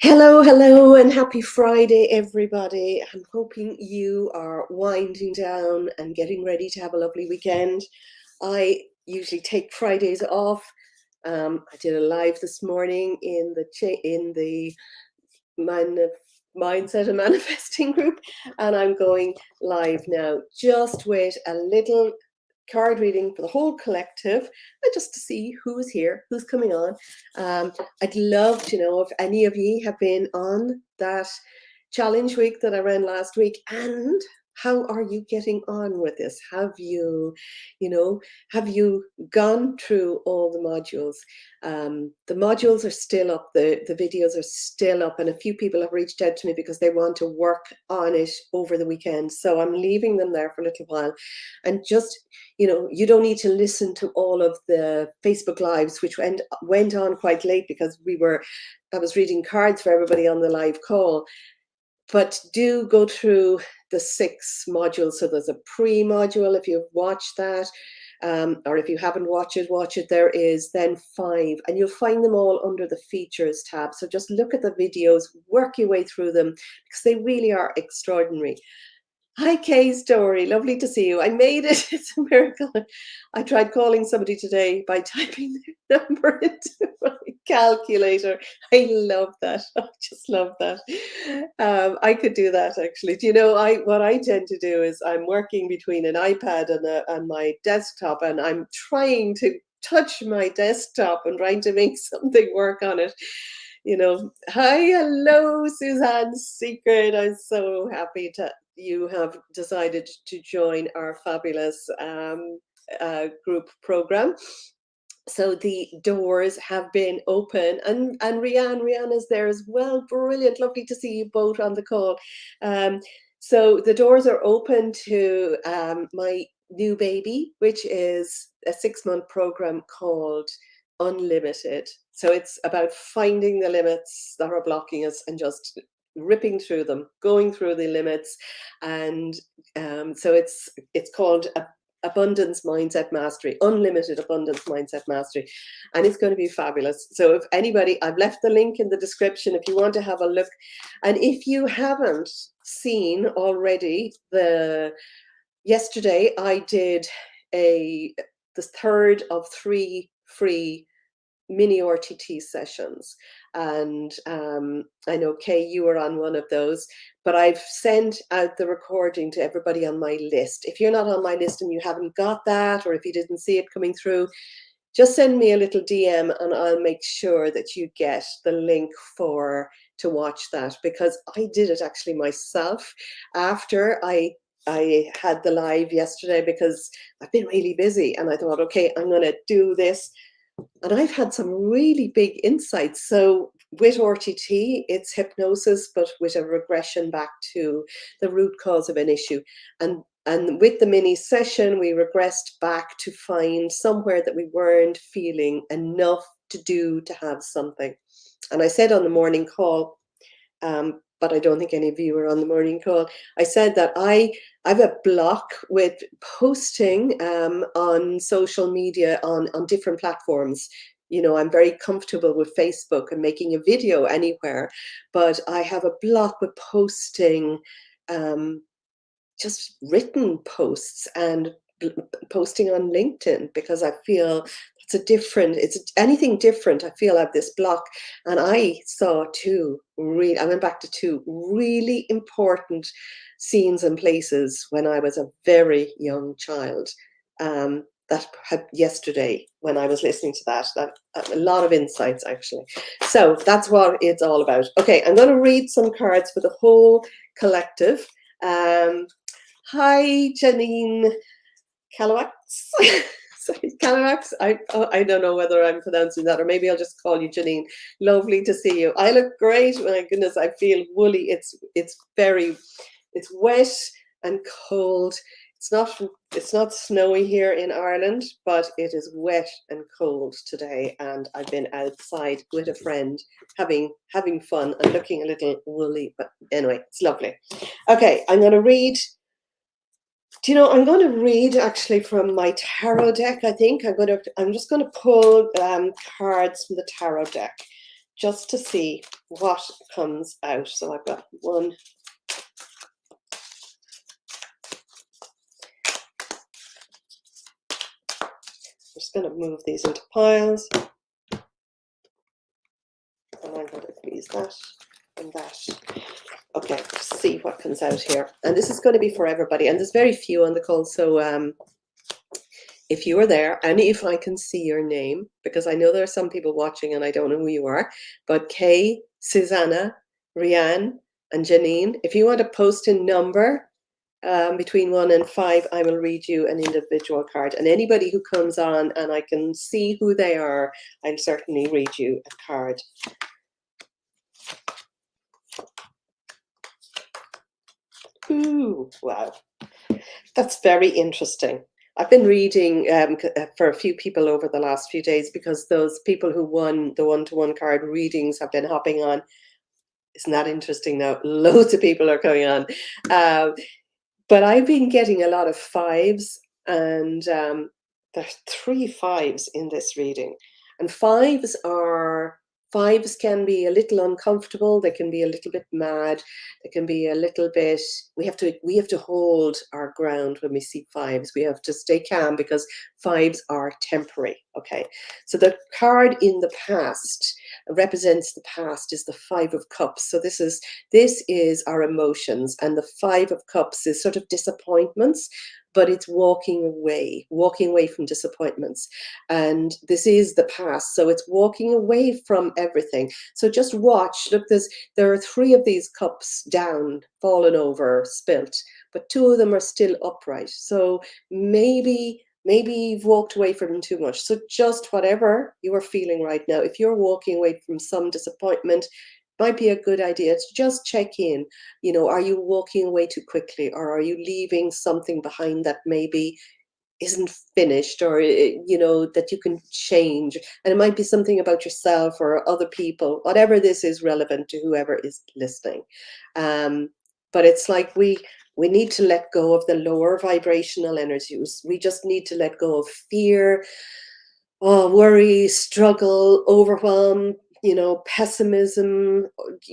Hello, hello, and happy Friday, everybody. I'm hoping you are winding down and getting ready to have a lovely weekend. I usually take Fridays off. I did a live this morning in the Mindset and Manifesting group, and I'm going live now just with a little card reading for the whole collective, and just to see who's here, who's coming on. I'd love to know if any of you have been on that challenge week that I ran last week, and how are you getting on with this? Have you gone through all the modules? The modules are still up, the videos are still up, and a few people have reached out to me because they want to work on it over the weekend. So I'm leaving them there for a little while. And just, you don't need to listen to all of the Facebook Lives, which went on quite late because I was reading cards for everybody on the live call. But do go through the 6 modules. So there's a pre-module if you've watched that, or if you haven't watch it. There is then 5, and you'll find them all under the features tab. So just look at the videos, work your way through them, because they really are extraordinary. Hi, Kay Story. Lovely to see you. I made it. It's a miracle. I tried calling somebody today by typing their number into my calculator. I love that. I just love that. I could do that, actually. Do you know, what I tend to do is I'm working between an iPad and my desktop, and I'm trying to touch my desktop and trying to make something work on it. Hi, hello, Suzanne Secret. I'm so happy you have decided to join our fabulous group program. So the doors have been open, and Rianne is there as well. Brilliant, lovely to see you both on the call. So the doors are open to my new baby, which is a 6-month program called Unlimited. So it's about finding the limits that are blocking us and just ripping through them, going through the limits. And so it's called Abundance Mindset Mastery, Unlimited Abundance Mindset Mastery, and it's going to be fabulous. So if anybody, I've left the link in the description if you want to have a look. And if you haven't seen already, yesterday I did the 3rd of 3 free mini RTT sessions, and I know, Kay, you were on one of those, but I've sent out the recording to everybody on my list. If you're not on my list and you haven't got that, or if you didn't see it coming through, just send me a little DM and I'll make sure that you get the link to watch that, because I did it actually myself after I had the live yesterday, because I've been really busy, and I thought, okay, I'm going to do this. And I've had some really big insights. So with RTT, it's hypnosis, but with a regression back to the root cause of an issue. And with the mini session, we regressed back to find somewhere that we weren't feeling enough to do to have something. And I said on the morning call, but I don't think any of you were on the morning call, I said that I have a block with posting on social media on different platforms. I'm very comfortable with Facebook and making a video anywhere, but I have a block with posting just written posts and posting on LinkedIn, because I feel it's anything different. I feel I have this block. And I saw I went back to 2 really important scenes and places when I was a very young child. That had yesterday when I was listening to that a lot of insights, actually. So that's what it's all about. Okay, I'm going to read some cards for the whole collective. Hi, Janine Calawax. Sorry, Calawax. I don't know whether I'm pronouncing that, or maybe I'll just call you Janine. Lovely to see you. I look great. My goodness, I feel woolly. It's wet and cold. It's not snowy here in Ireland, but it is wet and cold today, and I've been outside with a friend having fun and looking a little woolly, but anyway, it's lovely. Okay, I'm going to read Do you know, I'm going to read actually from my tarot deck. I think I'm just going to pull cards from the tarot deck just to see what comes out. So I've got one. I'm just going to move these into piles. And I'm going to use that and that. Okay, see what comes out here. And this is going to be for everybody. And there's very few on the call. So if you are there, and if I can see your name, because I know there are some people watching and I don't know who you are, but Kay, Susanna, Rianne, and Janine, if you want to post a number between 1 and 5, I will read you an individual card. And anybody who comes on and I can see who they are, I'll certainly read you a card. Ooh, wow. That's very interesting. I've been reading for a few people over the last few days because those people who won the one-to-one card readings have been hopping on. Isn't that interesting now? Loads of people are coming on. But I've been getting a lot of 5s, and there's 3 5s in this reading. And 5s can be a little uncomfortable, they can be a little bit mad, they can be a little bit, we have to hold our ground when we see 5s. We have to stay calm because 5s are temporary. Okay, so the card in the past represents the past, is the 5 of Cups. So this is our emotions, and the 5 of Cups is sort of disappointments, but it's walking away from disappointments. And this is the past, so it's walking away from everything. So just watch. Look, there are 3 of these cups down, fallen over, spilt, but 2 of them are still upright. So maybe you've walked away from them too much. So just whatever you are feeling right now, if you're walking away from some disappointment, might be a good idea to just check in. You know, are you walking away too quickly, or are you leaving something behind that maybe isn't finished, or that you can change? And it might be something about yourself or other people, whatever this is relevant to whoever is listening. But it's like we need to let go of the lower vibrational energies. We just need to let go of fear, worry, struggle, overwhelm, pessimism.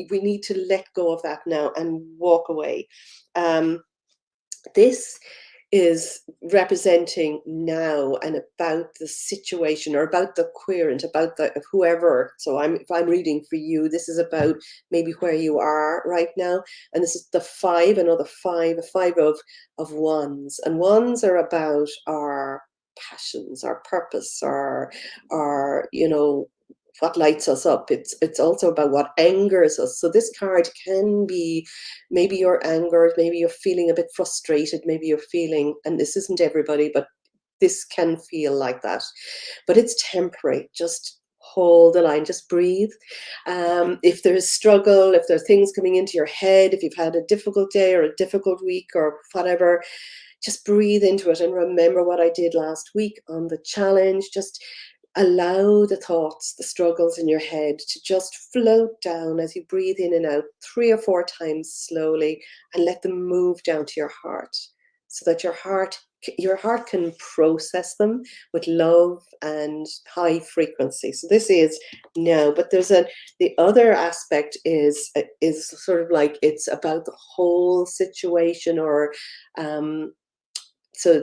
We need to let go of that now and walk away. This is representing now and about the situation, or about the querent, about the whoever. So if I'm reading for you, this is about maybe where you are right now. And this is the 5, another 5, a 5 of wands. And wands are about our passions, our purpose, our what lights us up. It's also about what angers us. So this card can be, maybe you're angered, maybe you're feeling a bit frustrated, maybe you're feeling, and this isn't everybody, but this can feel like that. But it's temporary. Just hold the line, just breathe. If there's struggle, if there are things coming into your head, if you've had a difficult day or a difficult week or whatever, just breathe into it and remember what I did last week on the challenge. Just allow the thoughts, the struggles in your head to just float down as you breathe in and out 3 or 4 times slowly, and let them move down to your heart, so that your heart can process them with love and high frequency. So this is now, but the other aspect is sort of like, it's about the whole situation, or so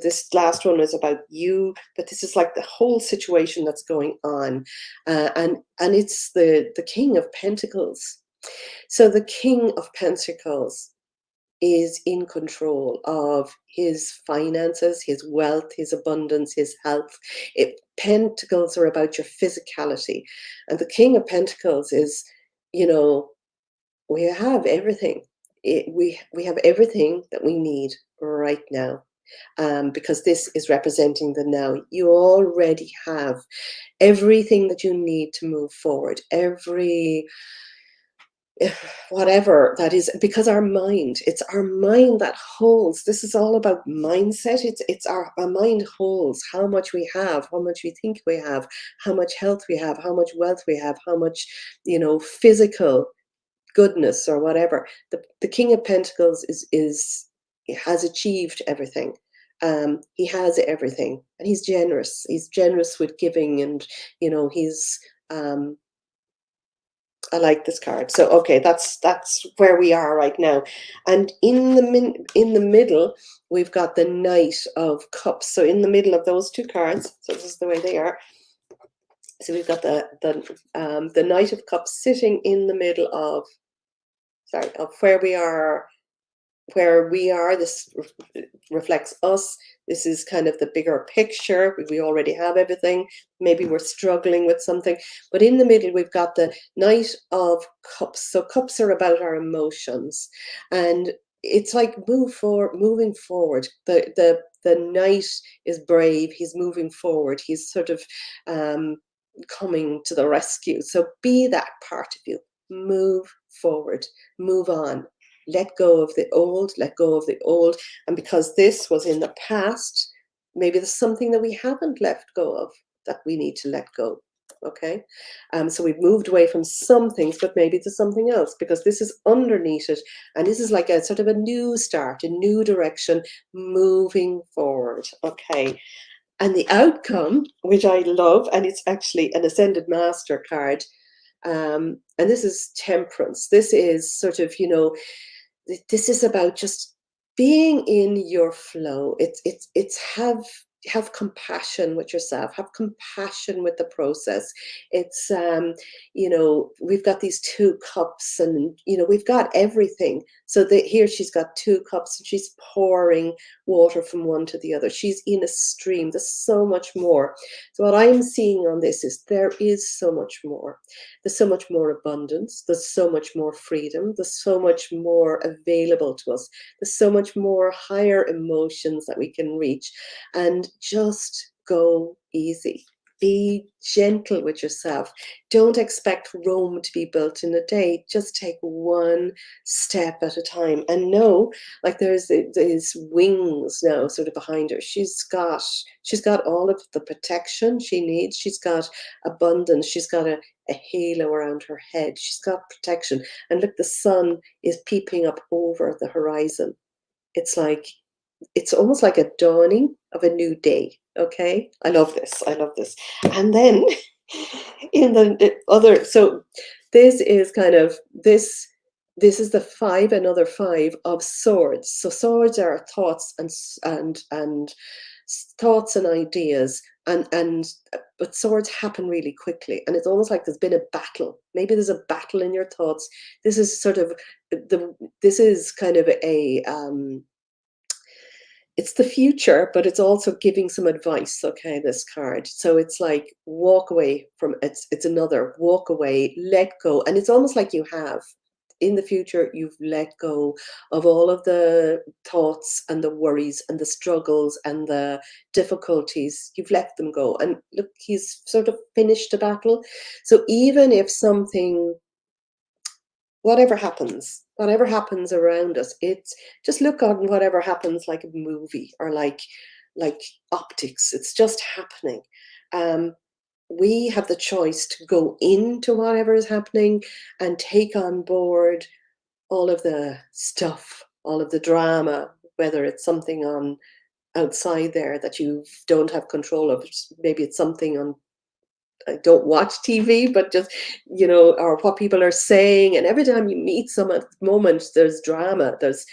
this last one was about you, but this is like the whole situation that's going on. And it's the King of Pentacles. So the King of Pentacles is in control of his finances, his wealth, his abundance, his health. Pentacles are about your physicality. And the King of Pentacles is, we have everything. We have everything that we need right now, because this is representing the now. You already have everything that you need to move forward. Whatever that is, because it's our mind that holds. This is all about mindset. It's our mind holds how much we have, how much we think we have, how much health we have, how much wealth we have, how much physical goodness or whatever. The King of Pentacles is has achieved everything. He has everything, and he's generous. He's generous with giving, and he's. I like this card. So okay, that's where we are right now, and in the middle we've got the Knight of Cups. So in the middle of those two cards, so this is the way they are. So we've got the Knight of Cups sitting in the middle of where we are. This reflects us. This is kind of the bigger picture. We already have everything. Maybe we're struggling with something, but in the middle we've got the Knight of Cups. So cups are about our emotions, and it's like moving forward. The knight is brave. He's moving forward. He's sort of coming to the rescue. So be that part of you. Move forward. Move on. Let go of the old, let go of the old. And because this was in the past, maybe there's something that we haven't let go of that we need to let go. Okay. So we've moved away from some things, but maybe to something else, because this is underneath it. And this is like a sort of a new start, a new direction, moving forward. Okay. And the outcome, which I love, and it's actually an Ascended Master card. And this is Temperance. This is sort of, this is about just being in your flow. It's have compassion with yourself, have compassion with the process. It's we've got these two cups, and we've got everything. So here she's got two cups, and she's pouring water from one to the other. She's in a stream. There's so much more. So what I'm seeing on this is there is so much more. There's so much more abundance. There's so much more freedom. There's so much more available to us. There's so much more higher emotions that we can reach. And just go easy. Be gentle with yourself. Don't expect Rome to be built in a day. Just take one step at a time. And know, like there's these wings now sort of behind her. She's got all of the protection she needs. She's got abundance. She's got a halo around her head. She's got protection. And look, the sun is peeping up over the horizon. It's almost like a dawning of a new day. Okay. I love this. I love this. And then in the other, so this is kind of this is the another five of swords. So swords are thoughts and thoughts and ideas, and but swords happen really quickly, and it's almost like there's been a battle. Maybe there's a battle in your thoughts. This is sort of this is kind of a it's the future, but it's also giving some advice. Okay, this card. So it's like walk away from it's another walk away, let go. And it's almost like you have in the future, you've let go of all of the thoughts and the worries and the struggles and the difficulties. You've let them go. And look, he's sort of finished the battle. So even if something, whatever happens around us, it's just look on whatever happens like a movie, or like optics. It's just happening. um we have the choice to go into whatever is happening and take on board all of the stuff, all of the drama, whether it's something on outside there that you don't have control of. Maybe it's something on, I don't watch TV, but just, or what people are saying. And every time you meet someone at the moment, there's drama, there's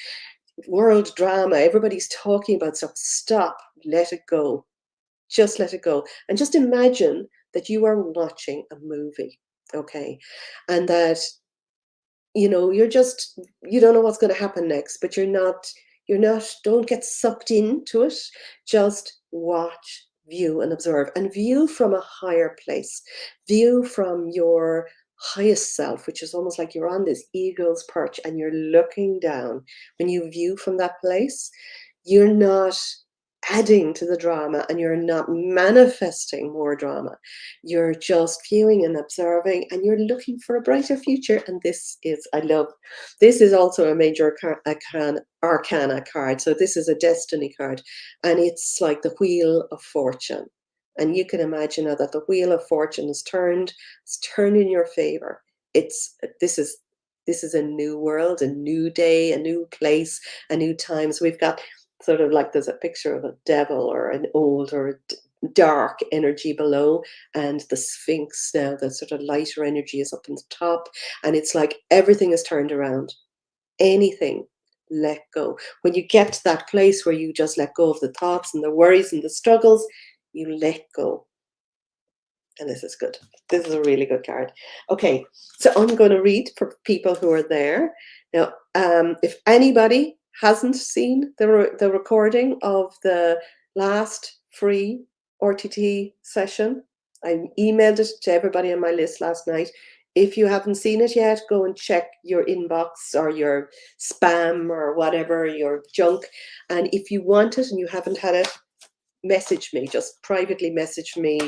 world drama. Everybody's talking about stuff. Stop, let it go. Just let it go. And just imagine that you are watching a movie, okay? And that, you don't know what's going to happen next, but don't get sucked into it. Just watch, view, and observe, and view from a higher place. View from your highest self, which is almost like you're on this eagle's perch and you're looking down. When you view from that place, you're not adding to the drama, and you're not manifesting more drama. You're just viewing and observing, and you're looking for a brighter future. And this is also a major arcana card. So this is a destiny card, and it's like the Wheel of Fortune. And you can imagine now that the Wheel of Fortune is turned. It's turned in your favor. This is This is a new world, a new day, a new place, a new time. So we've got sort of like there's a picture of a devil or an old or a dark energy below, and the Sphinx now, the sort of lighter energy is up in the top, and it's like everything is turned around. Anything, let go. When you get to that place where you just let go of the thoughts and the worries and the struggles, you let go. And this is good. This is a really good card. Okay, so I'm going to read for people who are there. Now, if anybody hasn't seen the recording of the last free RTT session, I emailed it to everybody on my list last night. If you haven't seen it yet, go and check your inbox or your spam or whatever, your junk. And if you want it and you haven't had it, message me, just privately message me,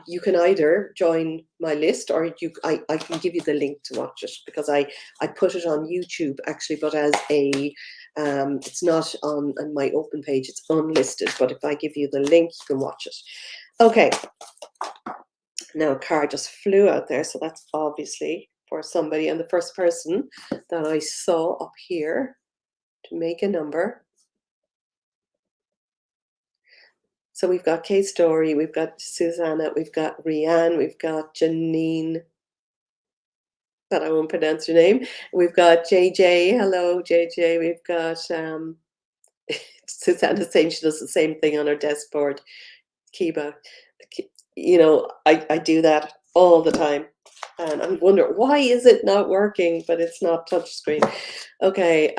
you can either join my list or I can give you the link to watch it, because I put it on YouTube actually, but as a it's not on my open page, it's unlisted, but if I give you the link, you can watch it. Okay, now a card just flew out there, so that's obviously for somebody, and the first person that I saw up here to make a number. So we've got Kay Story, we've got Susanna, we've got Rianne, we've got Janine, but I won't pronounce your name. We've got JJ, hello JJ, we've got Susanna saying she does the same thing on her desk board. Kiba, you know, I do that all the time. And I'm wondering, why is it not working? But it's not touchscreen. Okay,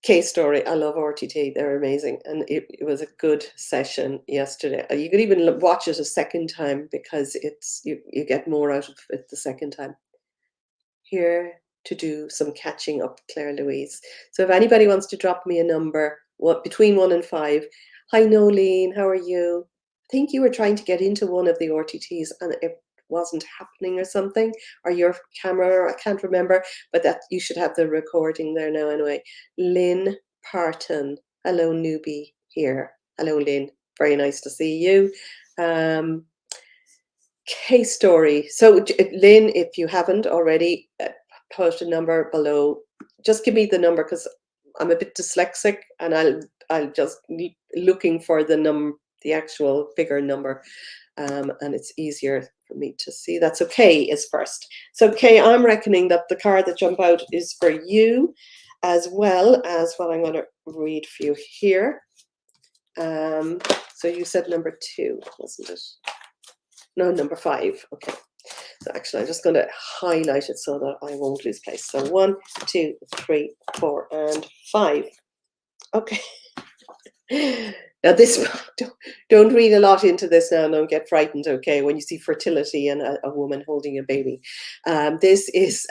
K Story, I love RTT. They're amazing, and it was a good session yesterday. You could even watch it a second time, because it's you get more out of it the second time. Here to do some catching up, Claire Louise. So if anybody wants to drop me a number, what between 1 and 5. Hi Nolene, how are you? I think you were trying to get into one of the RTTs and it wasn't happening or something, or your camera, I can't remember, but that you should have the recording there now anyway. Lynn Parton, hello newbie here. Hello Lynn, very nice to see you. Case story. So Lynn, if you haven't already, put a number below. Just give me the number, because I'm a bit dyslexic and I'll just be looking for the actual figure number, and it's easier for me to see. That's okay is first. So Kay, I'm reckoning that the card that jump out is for you, as well as what I'm going to read for you here. So you said number 2, wasn't it? No, number 5. Okay. So actually, I'm just going to highlight it so that I won't lose place. So 1, 2, 3, 4, and 5. Okay. Now this, don't read a lot into this now. Don't get frightened. Okay, when you see fertility and a woman holding a baby, this is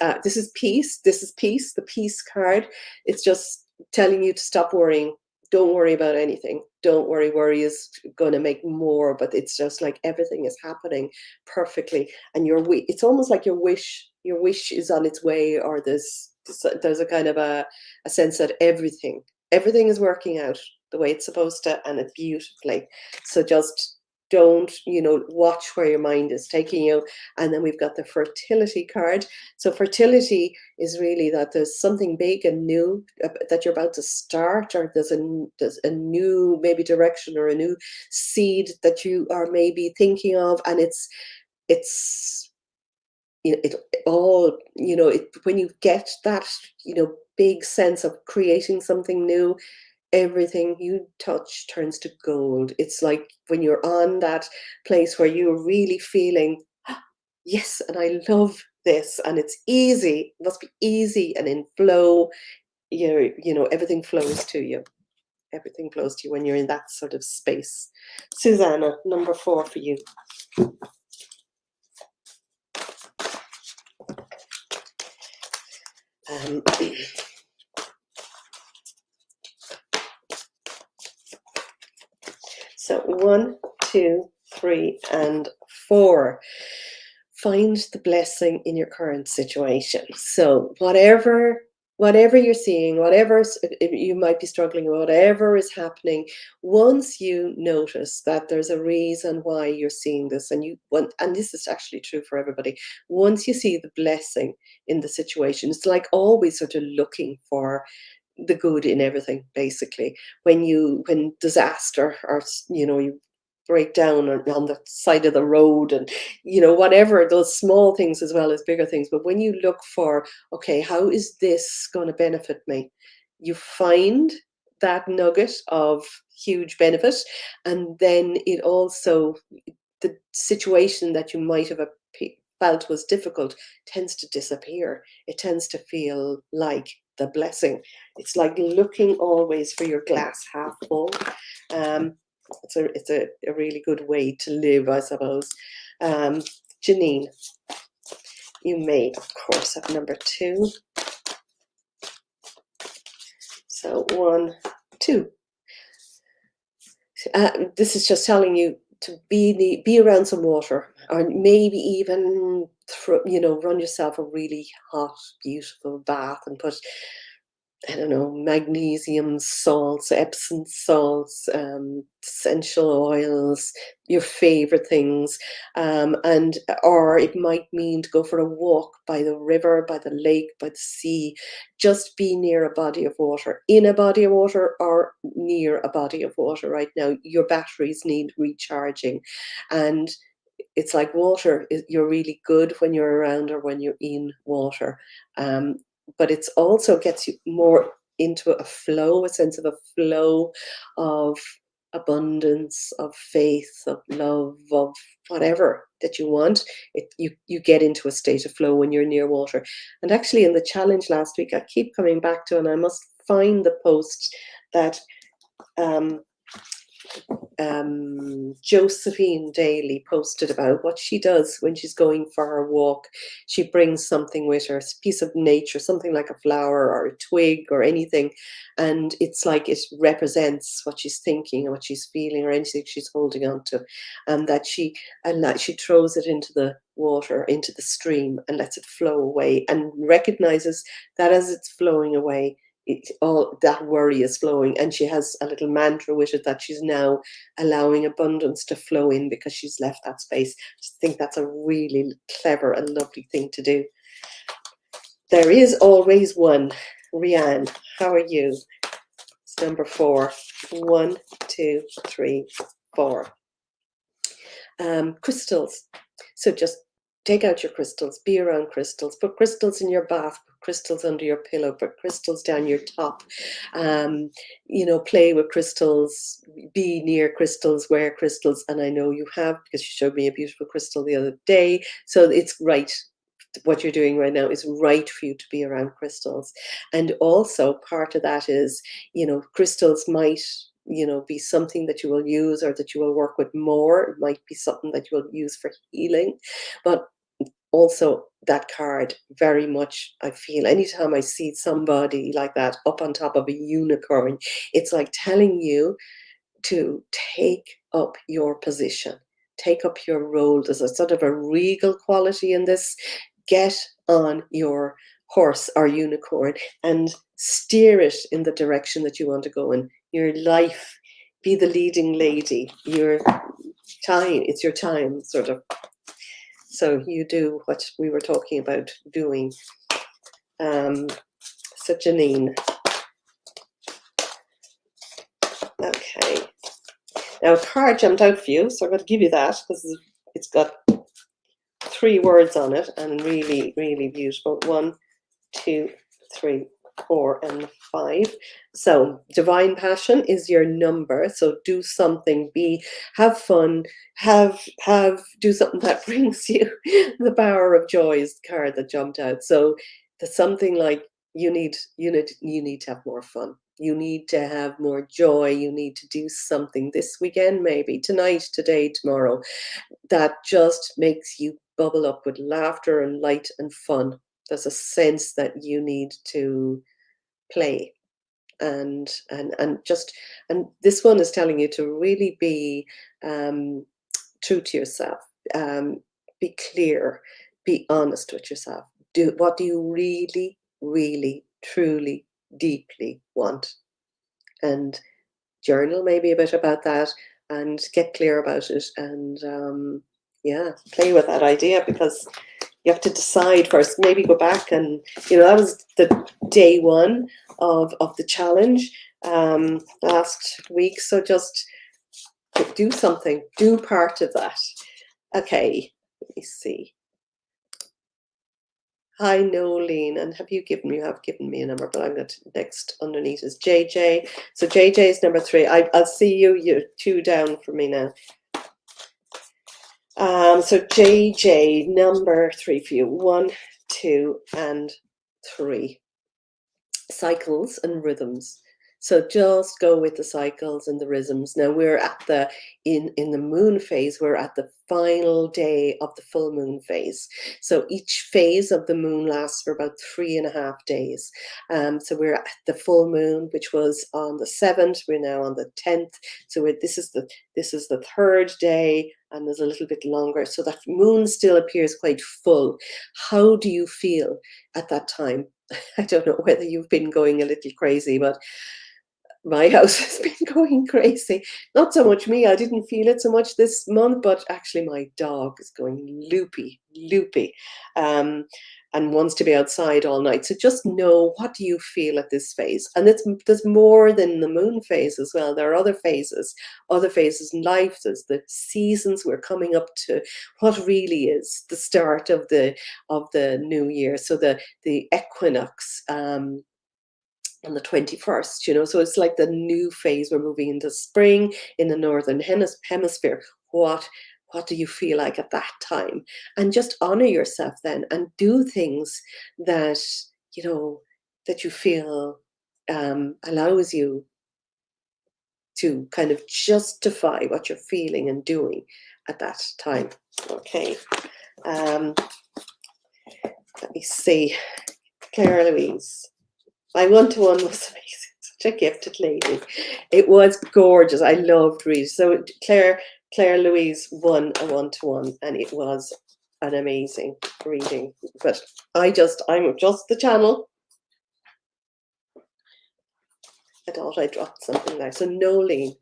peace. This is peace. The peace card. It's just telling you to stop worrying. Don't worry about anything. Don't worry. Worry is going to make more, but it's just like everything is happening perfectly, and it's almost like your wish is on its way, or there's a kind of a sense that everything is working out the way it's supposed to, and it's beautifully. So just don't, watch where your mind is taking you. And then we've got the fertility card. So fertility is really that there's something big and new that you're about to start, or there's a new maybe direction or a new seed that you are maybe thinking of, and it's when you get that big sense of creating something new, everything you touch turns to gold. It's like when you're on that place where you're really feeling, yes, and I love this, and it's easy. It must be easy and in flow. Everything flows to you. Everything flows to you when you're in that sort of space. Susanna, number 4 for you. So 1, 2, 3, and 4. Find the blessing in your current situation. So whatever whatever you're seeing, whatever you might be struggling with, whatever is happening, once you notice that there's a reason why you're seeing this, and you want, and this is actually true for everybody, once you see the blessing in the situation, it's like always sort of looking for the good in everything, basically. When disaster, or you break down on the side of the road, and whatever, those small things as well as bigger things, but when you look for, okay, how is this going to benefit me, you find that nugget of huge benefit, and then it also, the situation that you might have felt was difficult tends to disappear. It tends to feel like the blessing. It's like looking always for your glass half full. Um, it's a really good way to live, I suppose. Janine, you may, of course, have number 2. So 1, 2. This is just telling you to be around some water, or maybe even run yourself a really hot, beautiful bath, and put, I don't know, magnesium salts, Epsom salts, essential oils, your favorite things, and or it might mean to go for a walk by the river, by the lake, by the sea. Just be near a body of water, in a body of water, or near a body of water. Right now, your batteries need recharging, and it's like water. You're really good when you're around or when you're in water. Um, but it's also gets you more into a flow, a sense of a flow of abundance, of faith, of love, of whatever that you want. You get into a state of flow when you're near water. And actually, in the challenge last week, I keep coming back to, and I must find the post that um, Josephine Daly posted about what she does when she's going for her walk. She brings something with her, a piece of nature, something like a flower or a twig or anything, and it's like it represents what she's thinking or what she's feeling or anything she's holding on to, and that she throws it into the water, into the stream, and lets it flow away, and recognizes that as it's flowing away, all that worry is flowing, and she has a little mantra with it that she's now allowing abundance to flow in because she's left that space. I just think that's a really clever and lovely thing to do. There is always one. Rianne, how are you? It's number 4. 1, 2, 3, 4. Crystals. So just take out your crystals, be around crystals, put crystals in your bath, put crystals under your pillow, put crystals down your top, play with crystals, be near crystals, wear crystals. And I know you have, because you showed me a beautiful crystal the other day. So it's right. What you're doing right now is right for you to be around crystals. And also part of that is, crystals might be something that you will use or that you will work with more. It might be something that you will use for healing. But also that card, very much, I feel anytime I see somebody like that up on top of a unicorn, it's like telling you to take up your position, take up your role. There's a sort of a regal quality in this. Get on your horse or unicorn and steer it in the direction that you want to go in. Your life, be the leading lady. Your time, it's your time, sort of. So you do what we were talking about doing. So Janine. Okay. Now a card jumped out for you, so I'm going to give you that because it's got 3 words on it and really, really beautiful. 1, 2, 3, 4, and 5. So divine passion is your number. So do something, have fun, do something that brings you the power of joy is the card that jumped out. So there's something like you need to have more fun. You need to have more joy. You need to do something this weekend, maybe tonight, today, tomorrow, that just makes you bubble up with laughter and light and fun. There's a sense that you need to play, and this one is telling you to really be true to yourself, be clear, be honest with yourself. What do you really, really truly, deeply want. And journal maybe a bit about that and get clear about it, and yeah, play with that idea, because you have to decide first. Maybe go back and, that was the day one of the challenge last week. So just do something, do part of that. Okay, let me see. Hi, Nolene, and you have given me a number, but I'm going to, next underneath is JJ. So JJ is number 3. I'll see you. You're 2 down for me now. So JJ, number 3 for you. 1, 2, and 3. Cycles and rhythms. So just go with the cycles and the rhythms. Now we're at the in the moon phase. We're at the final day of the full moon phase. So each phase of the moon lasts for about 3.5 days. So we're at the full moon, which was on the 7th. We're now on the 10th. So this is the 3rd day, and there's a little bit longer. So that moon still appears quite full. How do you feel at that time? I don't know whether you've been going a little crazy, but my house has been going crazy. Not so much me, I didn't feel it so much this month, but actually my dog is going loopy, and wants to be outside all night. So just know, what do you feel at this phase? And there's more than the moon phase as well. There are other phases in life. There's the seasons. We're coming up to what really is the start of the new year. So the equinox, on the 21st, so it's like the new phase. We're moving into spring in the northern hemisphere. What do you feel like at that time? And just honor yourself then, and do things that that you feel allows you to kind of justify what you're feeling and doing at that time. Okay. Let me see. Claire Louise. My one-to-one was amazing. Such a gifted lady. It was gorgeous. I loved reading. So Claire Louise won a one-to-one, and it was an amazing reading. But I'm just the channel. I thought I dropped something there. So Nolene,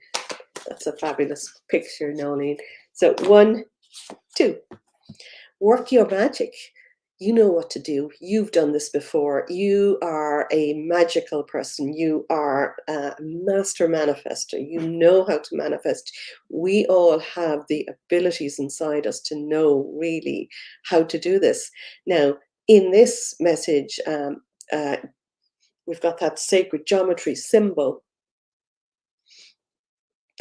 that's a fabulous picture, Nolene. So 1, 2, work your magic. You know what to do. You've done this before. You are a magical person. You are a master manifester. You know how to manifest. We all have the abilities inside us to know really how to do this. Now, in this message, we've got that sacred geometry symbol.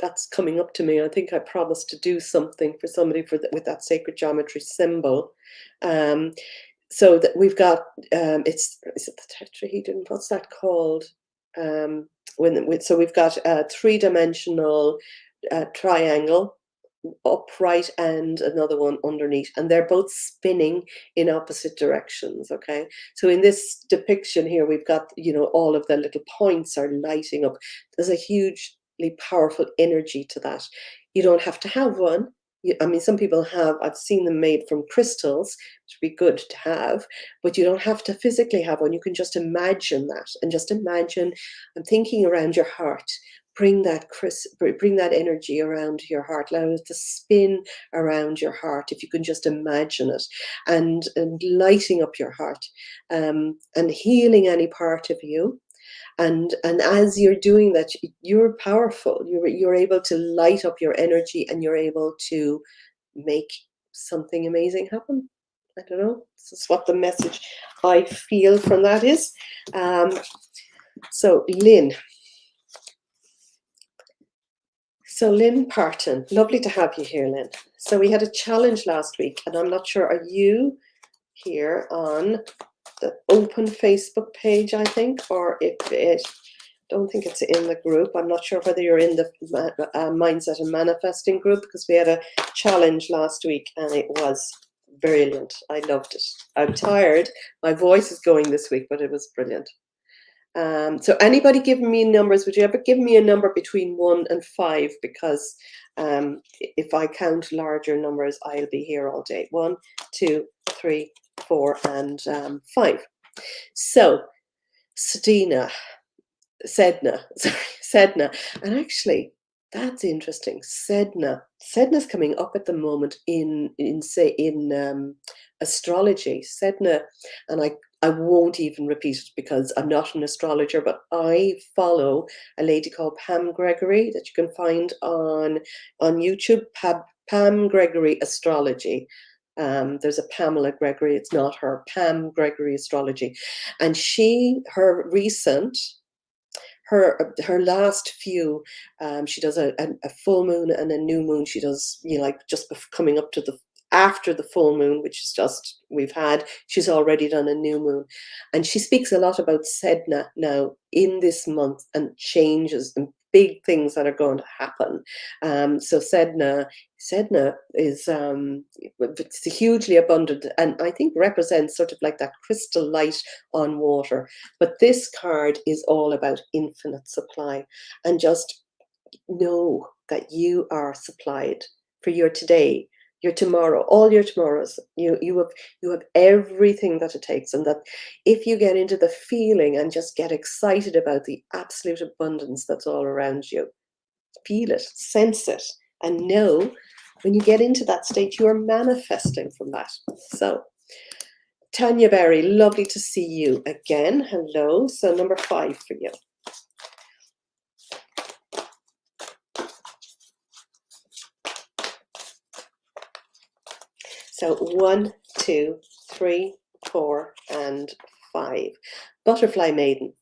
That's coming up to me. I think I promised to do something for somebody with that sacred geometry symbol. So that we've got, is it the tetrahedron? What's that called? So we've got a 3-dimensional triangle upright and another one underneath, and they're both spinning in opposite directions. Okay, so in this depiction here, we've got, all of the little points are lighting up. There's a hugely powerful energy to that. You don't have to have one. I mean, some people have, I've seen them made from crystals, which would be good to have, but you don't have to physically have one. You can just imagine that, and just imagine, I'm thinking around your heart. Bring that energy around your heart. Allow it to spin around your heart, if you can just imagine it, and lighting up your heart, and healing any part of you. And as you're doing that, you're powerful. You're able to light up your energy, and you're able to make something amazing happen. I don't know. This is what the message I feel from that is. So Lynn. So Lynn Parton, lovely to have you here, Lynn. So we had a challenge last week, and I'm not sure, are you here on the open Facebook page, I think, or if it, don't think it's in the group. I'm not sure whether you're in the Mindset and Manifesting group, because we had a challenge last week and it was brilliant. I loved it. I'm tired. My voice is going this week, but it was brilliant. So anybody giving me numbers, would you ever give me a number between 1 and 5? Because if I count larger numbers, I'll be here all day. 1, 2, 3, 4, and 5. So Sedna, sorry, Sedna. And actually, that's interesting. Sedna's coming up at the moment in astrology. Sedna, and I won't even repeat it because I'm not an astrologer, but I follow a lady called Pam Gregory that you can find on YouTube. Pam Gregory Astrology. There's a Pamela Gregory. It's not her. Pam Gregory Astrology, and her last few, she does a full moon and a new moon. She does, like just coming up to the after the full moon, which is just we've had. She's already done a new moon, and she speaks a lot about Sedna now in this month and changes and big things that are going to happen. So Sedna is it's hugely abundant, and I think represents sort of like that crystal light on water. But this card is all about infinite supply, and just know that you are supplied for your today, your tomorrow, all your tomorrows. You have everything that it takes, and that if you get into the feeling and just get excited about the absolute abundance that's all around you, feel it, sense it, and know when you get into that state, you are manifesting from that. So Tanya Berry, lovely to see you again. Hello. So number 5 for you. So 1, 2, 3, 4, and 5. Butterfly Maiden.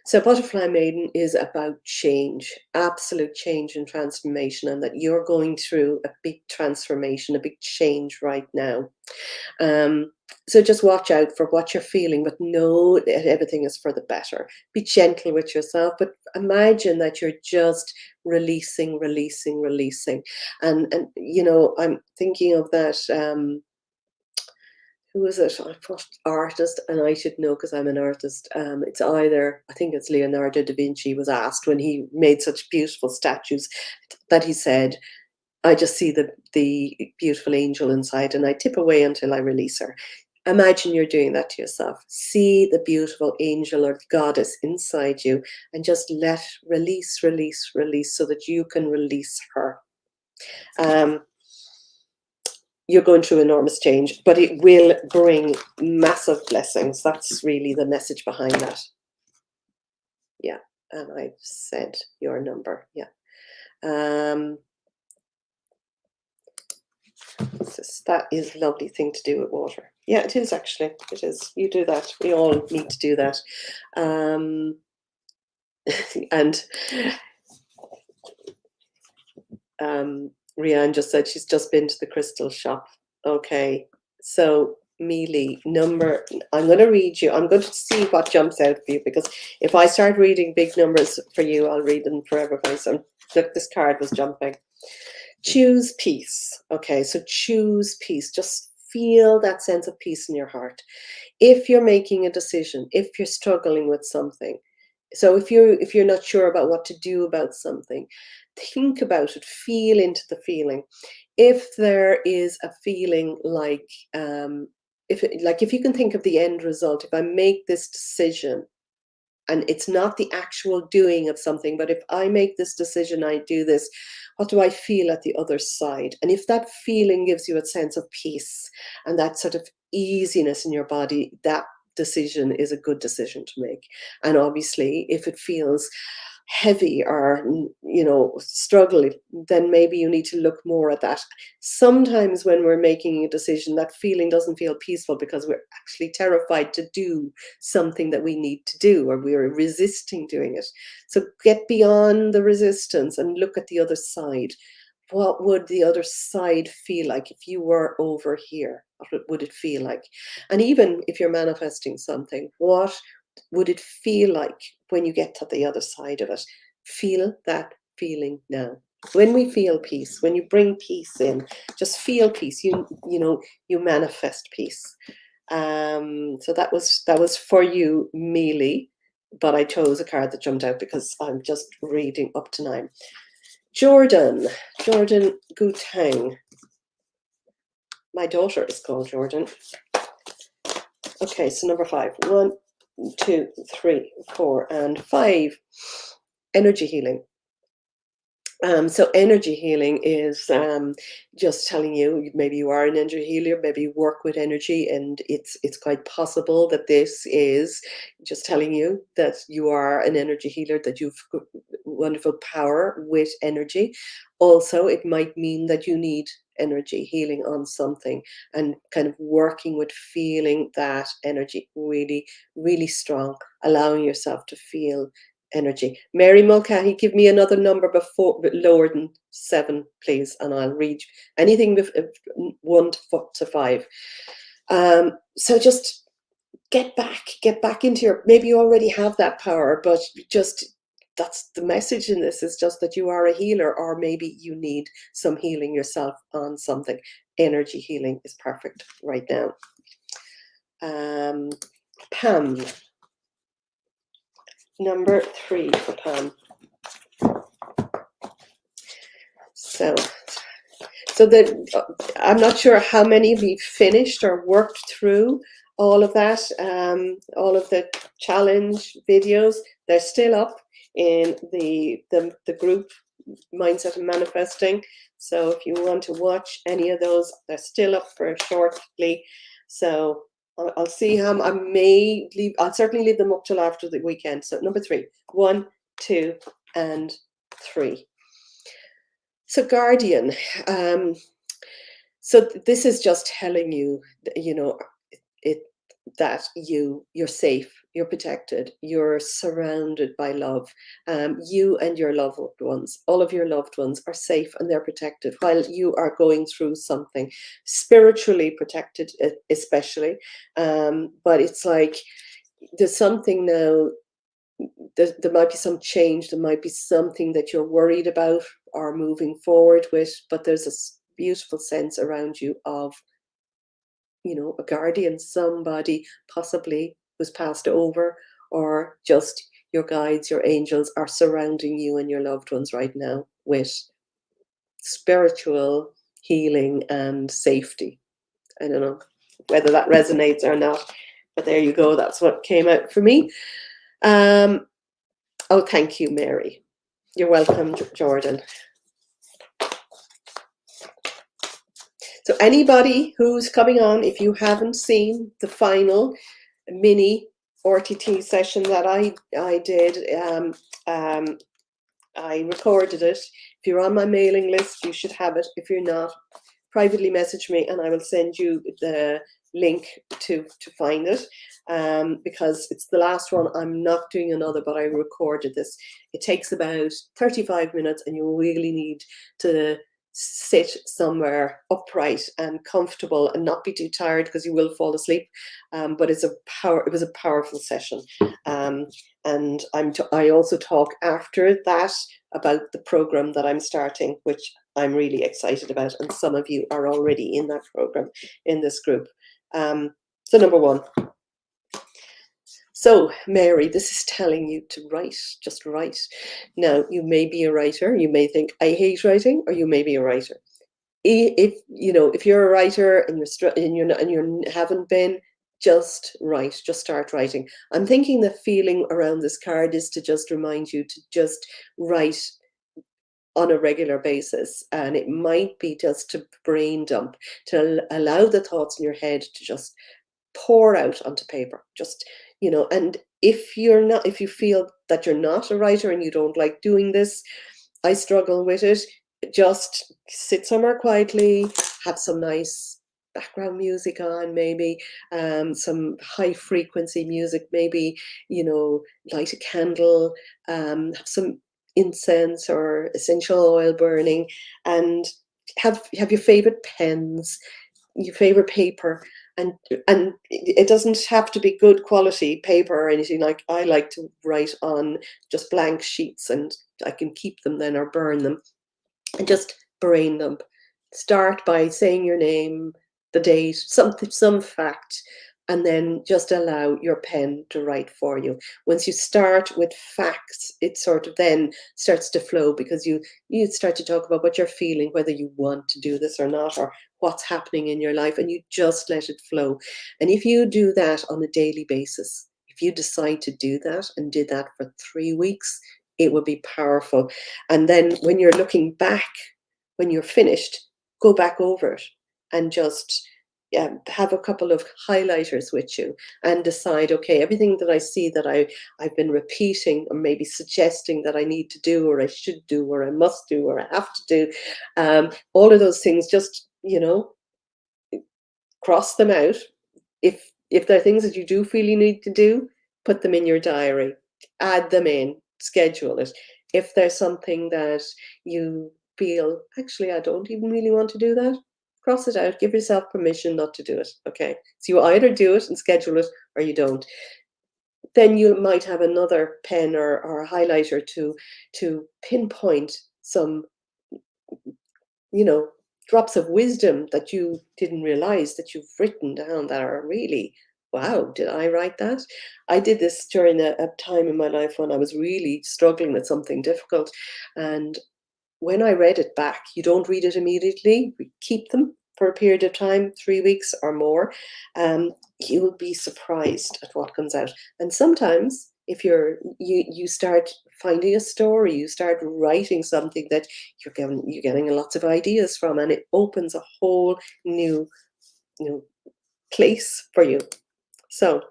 So Butterfly Maiden is about change, absolute change and transformation, and that you're going through a big transformation, a big change right now. So just watch out for what you're feeling, but know that everything is for the better. Be gentle with yourself, but imagine that you're just releasing. And I'm thinking of that. Who is it? I put artist, and I should know because I'm an artist. It's either, I think it's Leonardo da Vinci was asked when he made such beautiful statues that he said, I just see the beautiful angel inside and I tip away until I release her. Imagine you're doing that to yourself. See the beautiful angel or goddess inside you and just release so that you can release her. You're going through enormous change, but it will bring massive blessings. That's really the message behind that. Yeah, and I've said your number. Yeah. That is a lovely thing to do with water. Yeah, it is actually. It is. You do that. We all need to do that. And Rianne just said she's just been to the crystal shop. Okay, so Mealy, I'm going to read you. I'm going to see what jumps out for you, because if I start reading big numbers for you, I'll read them for everybody. So look, this card was jumping. Choose peace. Okay, so choose peace. Just feel that sense of peace in your heart. If you're making a decision, if you're struggling with something, so if you're not sure about what to do about something, think about it, feel into the feeling. If there is a feeling like, if you can think of the end result, if I make this decision, and it's not the actual doing of something, but if I make this decision, I do this, what do I feel at the other side? And if that feeling gives you a sense of peace and that sort of easiness in your body, that decision is a good decision to make. And obviously, if it feels heavy or struggling, then maybe you need to look more at that. Sometimes when we're making a decision, that feeling doesn't feel peaceful because we're actually terrified to do something that we need to do, or we're resisting doing it. So get beyond the resistance and look at the other side. What would the other side feel like if you were over here? What would it feel like? And even if you're manifesting something, what would it feel like when you get to the other side of it? Feel that feeling now. When we feel peace, when you bring peace in, just feel peace. You manifest peace. So that was for you, Mealy, but I chose a card that jumped out because I'm just reading up to 9. Jordan Gutang. My daughter is called Jordan. Okay, so number 5. 1, 2, 3, 4, and 5. Energy healing. So energy healing is just telling you, maybe you are an energy healer, maybe you work with energy, and it's quite possible that this is just telling you that you are an energy healer, that you've got wonderful power with energy. Also, it might mean that you need energy healing on something, and kind of working with feeling that energy really, really strong, allowing yourself to feel energy. Mary Mulcahy, give me another number before, but lower than 7, please, and I'll read anything with 1 to 5. So just get back into your. Maybe you already have that power, but just that's the message in this, is just that you are a healer, or maybe you need some healing yourself on something. Energy healing is perfect right now. Pam. Number 3 for Pam. So I'm not sure how many of you finished or worked through all of that, all of the challenge videos. They're still up in the group Mindset and Manifesting. So if you want to watch any of those, they're still up for shortly. So I'll see how I may leave. I'll certainly leave them up till after the weekend. So number 3, 1, 2, and 3. So Guardian. So this is just telling you, it that you're safe, you're protected, you're surrounded by love. You and your loved ones, all of your loved ones, are safe and they're protected while you are going through something. Spiritually protected, especially. But it's like there's something now. There might be some change. There might be something that you're worried about or moving forward with, but there's a beautiful sense around you of, a guardian, somebody possibly who's passed over, or just your guides, your angels are surrounding you and your loved ones right now with spiritual healing and safety. I don't know whether that resonates or not, but there you go. That's what came out for me. Oh, thank you, Mary. You're welcome, Jordan. So anybody who's coming on, if you haven't seen the final mini RTT session that I did, I recorded it. If you're on my mailing list, you should have it. If you're not, privately message me and I will send you the link to find it, because it's the last one. I'm not doing another, but I recorded this. It takes about 35 minutes and you really need to sit somewhere upright and comfortable and not be too tired, because you will fall asleep. But it was a powerful session. And I also talk after that about the program that I'm starting, which I'm really excited about, and some of you are already in that program in this group. So number 1. So Mary, this is telling you to write, just write. Now, you may be a writer, you may think I hate writing, or you may be a writer. If you're a writer and you haven't been, just write, just start writing. I'm thinking the feeling around this card is to just remind you to just write on a regular basis, and it might be just to brain dump, to allow the thoughts in your head to just pour out onto paper. Just, and if you feel that you're not a writer and you don't like doing this, I struggle with it, just sit somewhere quietly, have some nice background music on, maybe some high frequency music, maybe, light a candle, have some incense or essential oil burning, and have your favorite pens, your favorite paper, and it doesn't have to be good quality paper or anything. Like, I like to write on just blank sheets, and I can keep them then or burn them, and just brain dump. Start by saying your name, the date, some fact, and then just allow your pen to write for you. Once you start with facts, it sort of then starts to flow, because you start to talk about what you're feeling, whether you want to do this or not, or what's happening in your life, and you just let it flow. And if you do that on a daily basis, If you decide to do that and did that for 3 weeks, it would be powerful. And then when you're looking back, when you're finished, go back over it and just have a couple of highlighters with you and decide, okay, everything that I see that I've been repeating or maybe suggesting that I need to do or I should do or I must do or I have to do, all of those things, just, cross them out. If there are things that you do feel you need to do, put them in your diary, add them in, schedule it. If there's something that you feel, actually, I don't even really want to do that, cross it out. Give yourself permission not to do it. Okay. So you either do it and schedule it or you don't. Then you might have another pen or a highlighter to pinpoint some, you know, drops of wisdom that you didn't realize that you've written down that are really, wow, did I write that? I did this during a time in my life when I was really struggling with something difficult. And when I read it back, you don't read it immediately, we keep them for a period of time, 3 weeks or more. You will be surprised at what comes out. And sometimes if you start finding a story, you start writing something that you're getting lots of ideas from, and it opens a whole new, place for you. So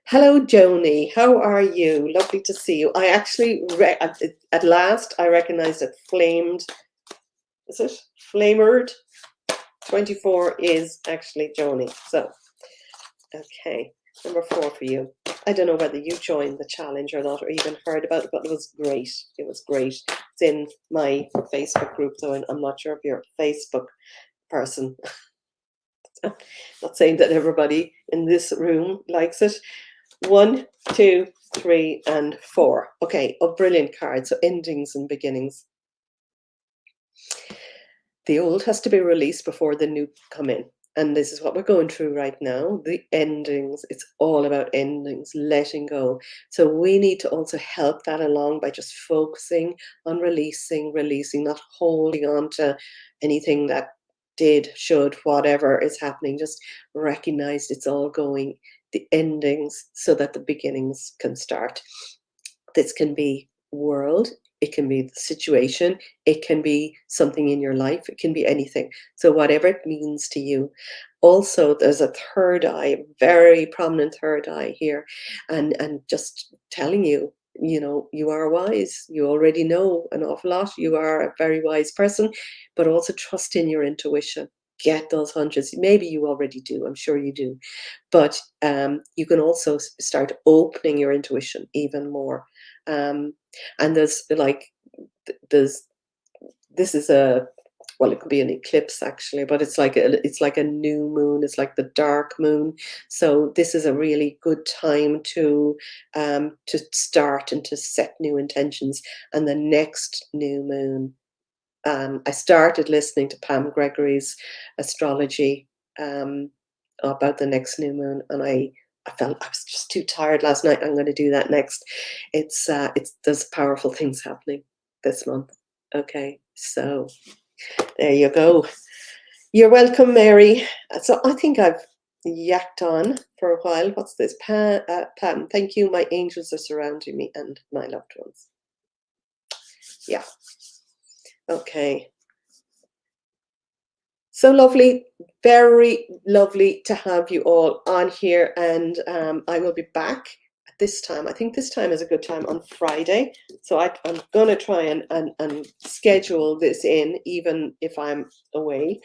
hello, Joni. How are you? Lovely to see you. I actually, at last, I recognized that Flamed, is it? Flamered 24 is actually Joni. So, okay, number 4 for you. I don't know whether you joined the challenge or not, or even heard about it, but it was great. It was great. It's in my Facebook group, though, and I'm not sure if you're a Facebook person. Not saying that everybody in this room likes it. 1, 2, 3, and 4. Okay, a brilliant card. So endings and beginnings. The old has to be released before the new come in. And this is what we're going through right now. The endings. It's all about endings, letting go. So we need to also help that along by just focusing on releasing, not holding on to anything that did, should, whatever is happening. Just recognize it's all going, the endings, so that the beginnings can start. This can be world, it can be the situation, it can be something in your life, it can be anything. So whatever it means to you. Also, there's a third eye, very prominent third eye here, and just telling you, you are wise. You already know an awful lot. You are a very wise person, but also trust in your intuition. Get those hunches. Maybe you already do. I'm sure you do, but you can also start opening your intuition even more. And there's this is a, well, it could be an eclipse actually, but it's like a new moon. It's like the dark moon. So this is a really good time to start and to set new intentions. And the next new moon, I started listening to Pam Gregory's astrology about the next new moon, and I felt I was just too tired last night. I'm going to do that next. It's there's powerful things happening this month. Okay, so there you go. You're welcome, Mary. So I think I've yacked on for a while. What's this? Pam, thank you. My angels are surrounding me and my loved ones. Yeah. Okay. So lovely, very lovely to have you all on here, and I will be back at this time. I think this time is a good time on Friday, so I'm going to try and schedule this in, even if I'm away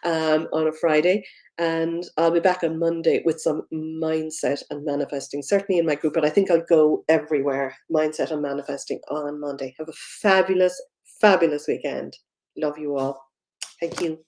on a Friday, and I'll be back on Monday with some mindset and manifesting, certainly in my group, but I think I'll go everywhere, mindset and manifesting on Monday. Have a fabulous, fabulous weekend. Love you all. Thank you.